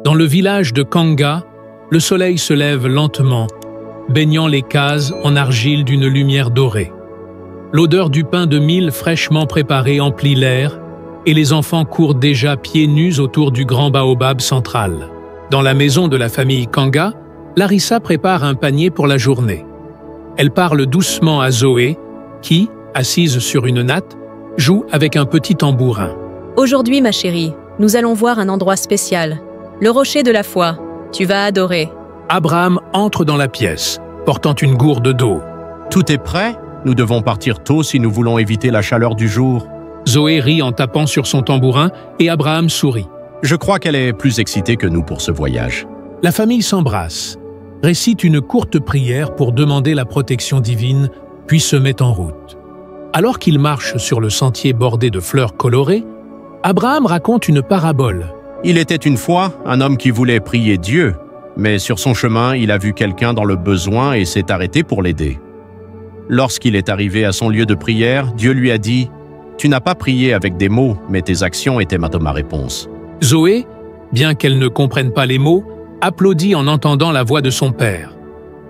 Dans le village de Kanga, le soleil se lève lentement, baignant les cases en argile d'une lumière dorée. L'odeur du pain de mil fraîchement préparé emplit l'air, et les enfants courent déjà pieds nus autour du grand baobab central. Dans la maison de la famille Kanga, Larissa prépare un panier pour la journée. Elle parle doucement à Zoé, qui, assise sur une natte, joue avec un petit tambourin. Aujourd'hui, ma chérie, nous allons voir un endroit spécial. Le rocher de la foi. Tu vas adorer. Abraham entre dans la pièce, portant une gourde d'eau. Tout est prêt? Nous devons partir tôt si nous voulons éviter la chaleur du jour. Zoé rit en tapant sur son tambourin et Abraham sourit. Je crois qu'elle est plus excitée que nous pour ce voyage. La famille s'embrasse, récite une courte prière pour demander la protection divine, puis se met en route. Alors qu'ils marchent sur le sentier bordé de fleurs colorées, Abraham raconte une parabole. Il était une fois un homme qui voulait prier Dieu, mais sur son chemin, il a vu quelqu'un dans le besoin et s'est arrêté pour l'aider. Lorsqu'il est arrivé à son lieu de prière, Dieu lui a dit « Tu n'as pas prié avec des mots, mais tes actions étaient ma réponse. » Zoé, bien qu'elle ne comprenne pas les mots, applaudit en entendant la voix de son père.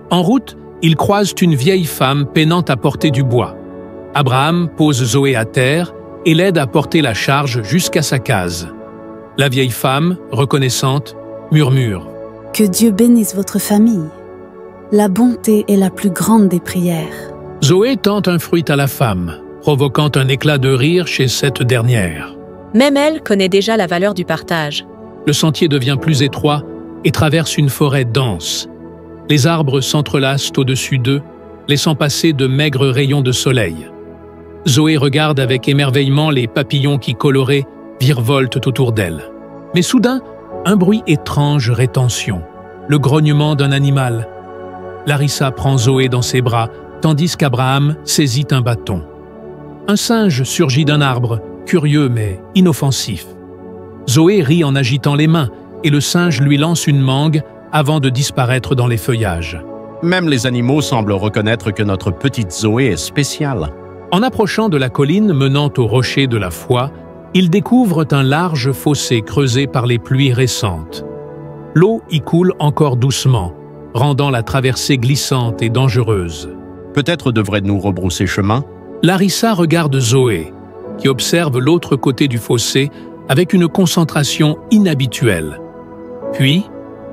En route, ils croisent une vieille femme peinant à porter du bois. Abraham pose Zoé à terre et l'aide à porter la charge jusqu'à sa case. La vieille femme, reconnaissante, murmure « Que Dieu bénisse votre famille. La bonté est la plus grande des prières. » Zoé tente un fruit à la femme, provoquant un éclat de rire chez cette dernière. Même elle connaît déjà la valeur du partage. Le sentier devient plus étroit et traverse une forêt dense. Les arbres s'entrelacent au-dessus d'eux, laissant passer de maigres rayons de soleil. Zoé regarde avec émerveillement les papillons qui, colorés, virevoltent autour d'elle. Mais soudain, un bruit étrange rétention, le grognement d'un animal. Larissa prend Zoé dans ses bras, tandis qu'Abraham saisit un bâton. Un singe surgit d'un arbre, curieux mais inoffensif. Zoé rit en agitant les mains, et le singe lui lance une mangue avant de disparaître dans les feuillages. Même les animaux semblent reconnaître que notre petite Zoé est spéciale. En approchant de la colline menant au rocher de la foi, ils découvrent un large fossé creusé par les pluies récentes. L'eau y coule encore doucement, rendant la traversée glissante et dangereuse. Peut-être devrait-nous rebrousser chemin? Larissa regarde Zoé, qui observe l'autre côté du fossé avec une concentration inhabituelle. Puis,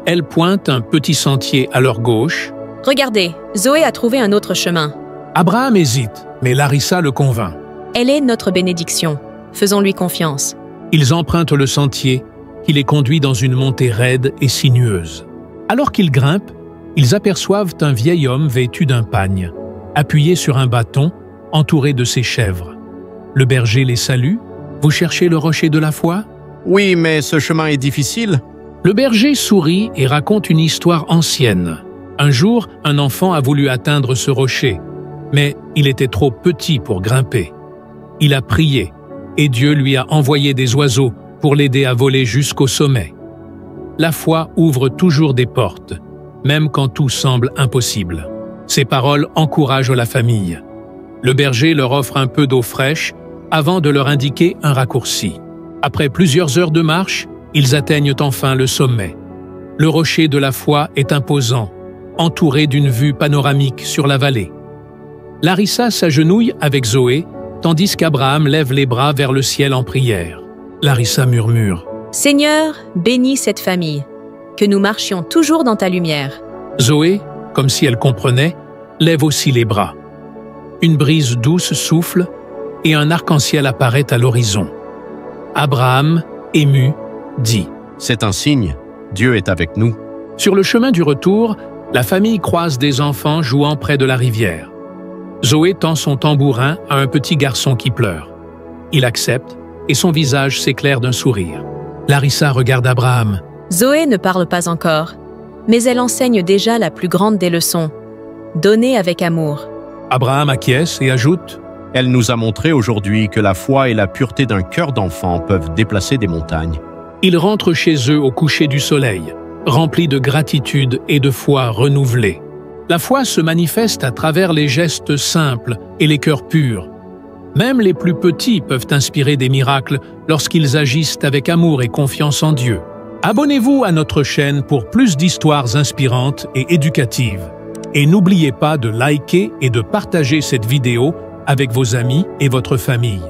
elle pointe un petit sentier à leur gauche. « Regardez, Zoé a trouvé un autre chemin. » Abraham hésite, mais Larissa le convainc. « Elle est notre bénédiction. Faisons-lui confiance. » Ils empruntent le sentier, qui les conduit dans une montée raide et sinueuse. Alors qu'ils grimpent, ils aperçoivent un vieil homme vêtu d'un pagne, appuyé sur un bâton, entouré de ses chèvres. Le berger les salue. « Vous cherchez le rocher de la foi ?» Oui, mais ce chemin est difficile. Le berger sourit et raconte une histoire ancienne. Un jour, un enfant a voulu atteindre ce rocher, mais il était trop petit pour grimper. Il a prié, et Dieu lui a envoyé des oiseaux pour l'aider à voler jusqu'au sommet. La foi ouvre toujours des portes, même quand tout semble impossible. Ces paroles encouragent la famille. Le berger leur offre un peu d'eau fraîche avant de leur indiquer un raccourci. Après plusieurs heures de marche, ils atteignent enfin le sommet. Le rocher de la foi est imposant, entouré d'une vue panoramique sur la vallée. Larissa s'agenouille avec Zoé, tandis qu'Abraham lève les bras vers le ciel en prière. Larissa murmure « Seigneur, bénis cette famille, que nous marchions toujours dans ta lumière. » Zoé, comme si elle comprenait, lève aussi les bras. Une brise douce souffle et un arc-en-ciel apparaît à l'horizon. Abraham, ému, dit « C'est un signe, Dieu est avec nous. » Sur le chemin du retour, la famille croise des enfants jouant près de la rivière. Zoé tend son tambourin à un petit garçon qui pleure. Il accepte et son visage s'éclaire d'un sourire. Larissa regarde Abraham. Zoé ne parle pas encore, mais elle enseigne déjà la plus grande des leçons. Donner avec amour. Abraham acquiesce et ajoute « Elle nous a montré aujourd'hui que la foi et la pureté d'un cœur d'enfant peuvent déplacer des montagnes. » Ils rentrent chez eux au coucher du soleil, remplis de gratitude et de foi renouvelée. La foi se manifeste à travers les gestes simples et les cœurs purs. Même les plus petits peuvent inspirer des miracles lorsqu'ils agissent avec amour et confiance en Dieu. Abonnez-vous à notre chaîne pour plus d'histoires inspirantes et éducatives. Et n'oubliez pas de liker et de partager cette vidéo avec vos amis et votre famille.